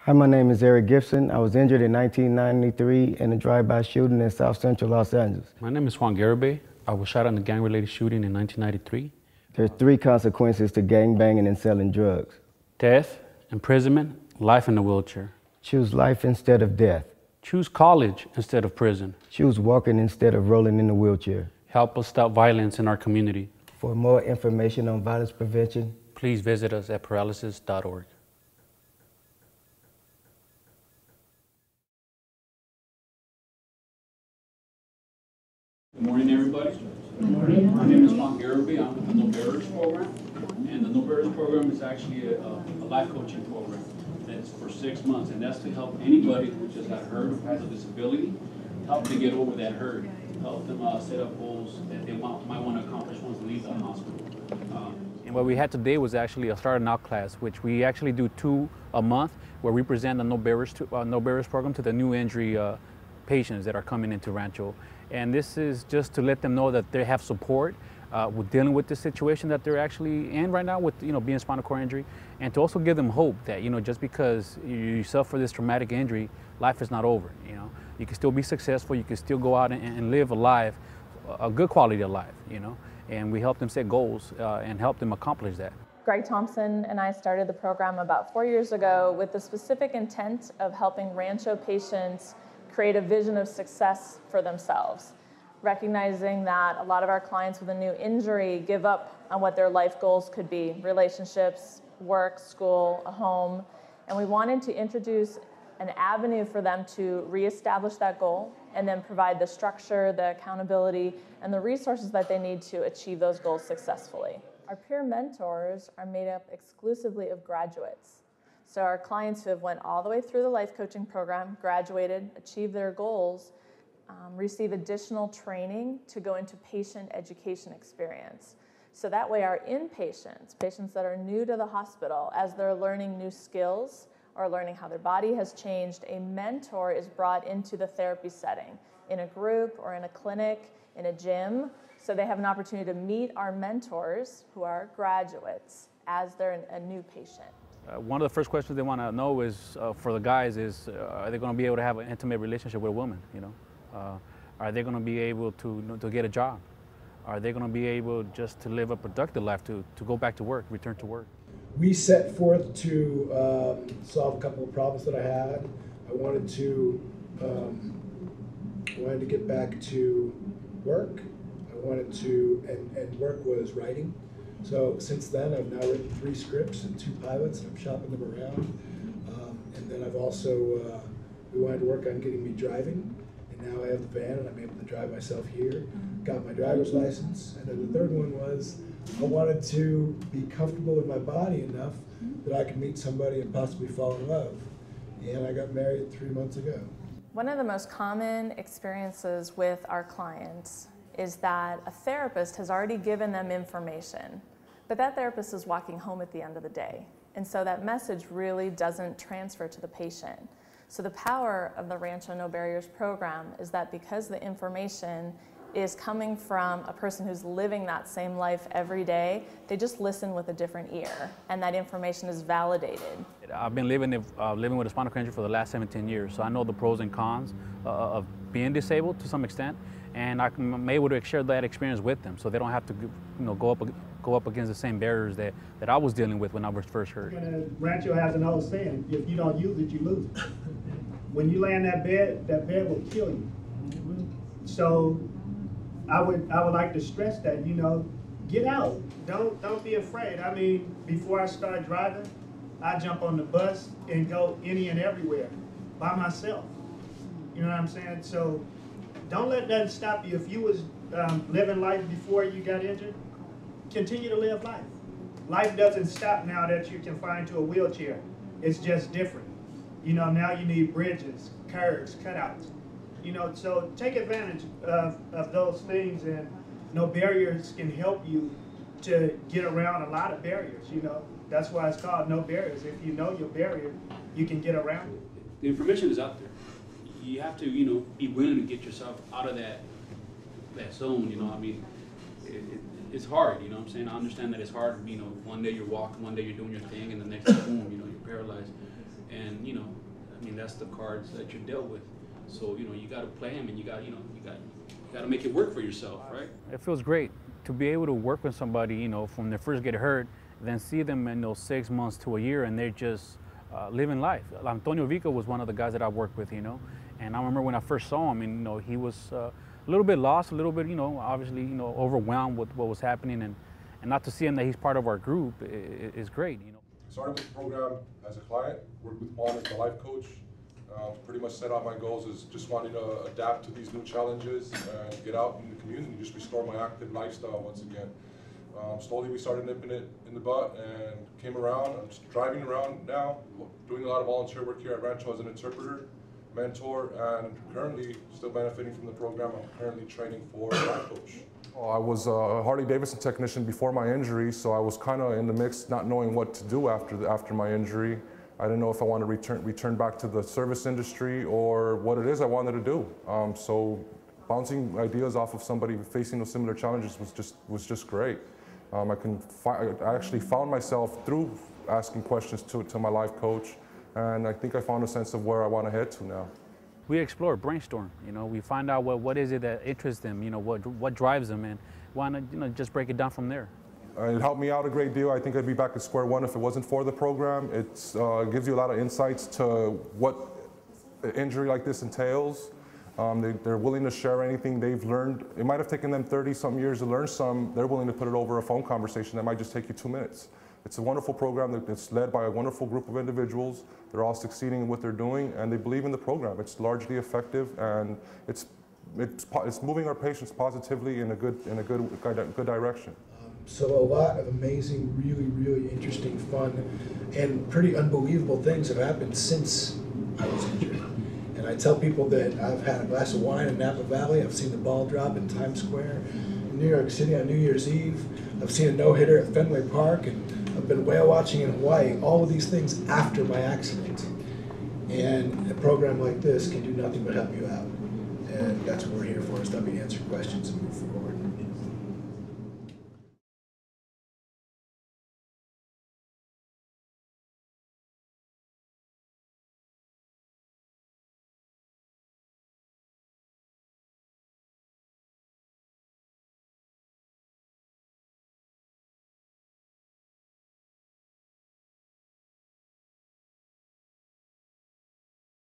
Hi, my name is Eric Gibson. I was injured in 1993 in a drive-by shooting in South Central Los Angeles. My name is Juan Garibay. I was shot in a gang-related shooting in 1993. There's 3 consequences to gangbanging and selling drugs. Death, imprisonment, life in a wheelchair. Choose life instead of death. Choose college instead of prison. Choose walking instead of rolling in a wheelchair. Help us stop violence in our community. For more information on violence prevention, please visit us at paralysis.org. Good morning, everybody. Good morning. My name is Juan Garibay. I'm with the No Barriers program. And the No Barriers program is actually a life coaching program. That's for 6 months. And that's to help anybody who just got hurt or has a disability, help them get over that hurt, help them set up goals that they might want to accomplish once they leave the hospital. And what we had today was actually a starting out class, which we actually do 2 a month, where we present the No Barriers program to the new injury patients that are coming into Rancho. And this is just to let them know that they have support with dealing with the situation that they're actually in right now with, being spinal cord injury, and to also give them hope that, just because you suffer this traumatic injury, life is not over. You can still be successful, you can still go out and live a life, a good quality of life, and we help them set goals and help them accomplish that. Greg Thompson and I started the program about 4 years ago with the specific intent of helping Rancho patients create a vision of success for themselves, recognizing that a lot of our clients with a new injury give up on what their life goals could be: relationships, work, school, a home. And we wanted to introduce an avenue for them to reestablish that goal and then provide the structure, the accountability, and the resources that they need to achieve those goals successfully. Our peer mentors are made up exclusively of graduates. So our clients who have went all the way through the life coaching program, graduated, achieved their goals, receive additional training to go into patient education experience. So that way our inpatients, patients that are new to the hospital, as they're learning new skills or learning how their body has changed, a mentor is brought into the therapy setting in a group or in a clinic, in a gym. So they have an opportunity to meet our mentors who are graduates as they're a new patient. One of the first questions they want to know is, for the guys, is are they going to be able to have an intimate relationship with a woman? Are they going to be able to get a job? Are they going to be able just to live a productive life, to go back to work, return to work? We set forth to solve a couple of problems that I had. I wanted to get back to work. I wanted to, and work was writing. So since then, I've now written 3 scripts and 2 pilots, and I'm shopping them around. And then I've also, we wanted to work on getting me driving, and now I have the van and I'm able to drive myself here. Got my driver's license, and then the third one was I wanted to be comfortable in my body enough that I could meet somebody and possibly fall in love. And I got married 3 months ago. One of the most common experiences with our clients is that a therapist has already given them information, but that therapist is walking home at the end of the day. And so that message really doesn't transfer to the patient. So the power of the Rancho No Barriers program is that because the information is coming from a person who's living that same life every day, they just listen with a different ear, and that information is validated. I've been living with a spinal cord injury for the last 17 years, so I know the pros and cons of being disabled to some extent, and I'm able to share that experience with them, so they don't have to, go up against the same barriers that I was dealing with when I was first hurt. Rancho has an old saying: if you don't use it, you lose it. When you lay in that bed will kill you. So I would like to stress that, get out. Don't be afraid. I mean, before I start driving, I jump on the bus and go any and everywhere by myself. You know what I'm saying? So don't let that stop you. If you was living life before you got injured, continue to live life. Life doesn't stop now that you can find to a wheelchair. It's just different. Now you need bridges, curves, cutouts. So take advantage of those things, and No Barriers can help you to get around a lot of barriers. That's why it's called No Barriers. If you know your barrier, you can get around it. The information is out there. You have to, be willing to get yourself out of that zone. I mean, it's hard. I understand that it's hard. One day you're walking, one day you're doing your thing, and the next day, boom, you're paralyzed. and you know, I mean, that's the cards that you're dealt with. So you know, you got to play them, and you got to make it work for yourself, right? It feels great to be able to work with somebody, you know, from they first get hurt, then see them in those 6 months to a year, and they're just living life. Antonio Vico was one of the guys that I worked with, you know, and I remember when I first saw him, and you know, he was a little bit lost, a little bit, you know, obviously, you know, overwhelmed with what was happening, and not to see him that he's part of our group is great, you know. Started with the program as a client, worked with Juan as the life coach. Pretty much set out my goals is just wanting to adapt to these new challenges and get out in the community, just restore my active lifestyle once again. Slowly we started nipping it in the butt and came around. I'm just driving around now, doing a lot of volunteer work here at Rancho as an interpreter, mentor, and currently still benefiting from the program. I'm currently training for a life coach. I was a Harley-Davidson technician before my injury, so I was kind of in the mix, not knowing what to do after my injury. I didn't know if I wanted to return back to the service industry or what it is I wanted to do. So bouncing ideas off of somebody facing those similar challenges was just great. I actually found myself through asking questions to my life coach, and I think I found a sense of where I want to head to now. We explore, brainstorm, you know, we find out what is it that interests them, you know, what drives them, and want to, you know, just break it down from there. It helped me out a great deal. I think I'd be back at square one if it wasn't for the program. It gives you a lot of insights to what an injury like this entails. They're willing to share anything they've learned. It might have taken them 30-something years to learn some. They're willing to put it over a phone conversation that might just take you 2 minutes. It's a wonderful program that's led by a wonderful group of individuals. They're all succeeding in what they're doing, and they believe in the program. It's largely effective, and it's moving our patients positively in a good direction. So a lot of amazing, really, really interesting, fun, and pretty unbelievable things have happened since I was injured. And I tell people that I've had a glass of wine in Napa Valley, I've seen the ball drop in Times Square, in New York City on New Year's Eve, I've seen a no-hitter at Fenway Park, and I've been whale watching in Hawaii, all of these things after my accident. And a program like this can do nothing but help you out. And that's what we're here for, is to help you answer questions and move forward.